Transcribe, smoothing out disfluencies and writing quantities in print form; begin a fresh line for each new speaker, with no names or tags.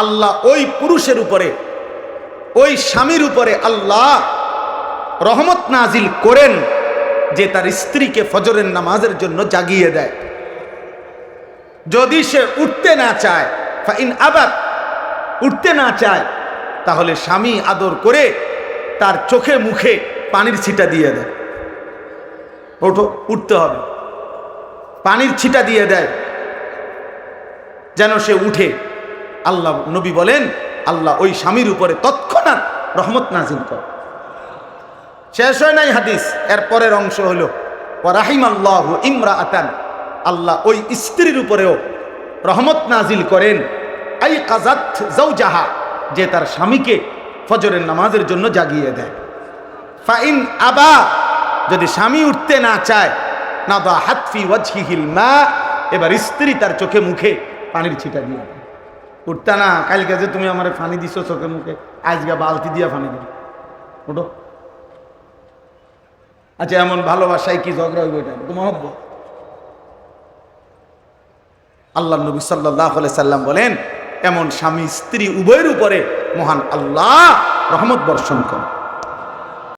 আল্লাহ ওই পুরুষের উপরে, ওই স্বামীর উপরে আল্লাহ রহমত নাজিল করেন যে তার স্ত্রীকে ফজরের নামাজের জন্য জাগিয়ে দেয়। যদি সে উঠতে না চায়, ফাইন আবাদ, উঠতে না চায়, তাহলে স্বামী আদর করে তার চোখে মুখে পানির ছিটা দিয়ে দেয়। ওঠো, উঠতে হবে, পানির ছিটা দিয়ে দেয় যেন সে উঠে। আল্লাহ নবী বলেন আল্লাহ ওই স্বামীর উপরে তৎক্ষণাৎ রহমত নাজিল করে। শেষ হয় নাই হাদিস, এর পরের অংশ হলো ওয়া রাহিমাল্লাহু ইমরাআতান, আল্লাহ ওই স্ত্রীর উপরেও রহমত নাজিল করেন আই কাযাত যাওজাহা, যে তার স্বামীকে ফজরের নামাজের জন্য জাগিয়ে দেয়। ফাইন আবা, যদি স্বামী উঠতে না চায়, নাদাহাত ফি ওয়াজহিহিল মা, এবার স্ত্রী তার চোখে মুখে পানির ছিটা দিয়ে দেয়। উঠতা না, কালকে যে তুমি আমারে পানি দিছো চোখে মুখে, আজকে বালতি দিয়া পানি দিল, ওঠো। আচ্ছা, এমন ভালোবাসায় কি ঝগড়া হইব? এটা তো মহব্বত। আল্লাহ নবী সাল্লাল্লাহু আলাইহি সাল্লাম বলেন এমন স্বামী স্ত্রী উভয়ের উপরে মহান আল্লাহ রহমত বর্ষণ করেন।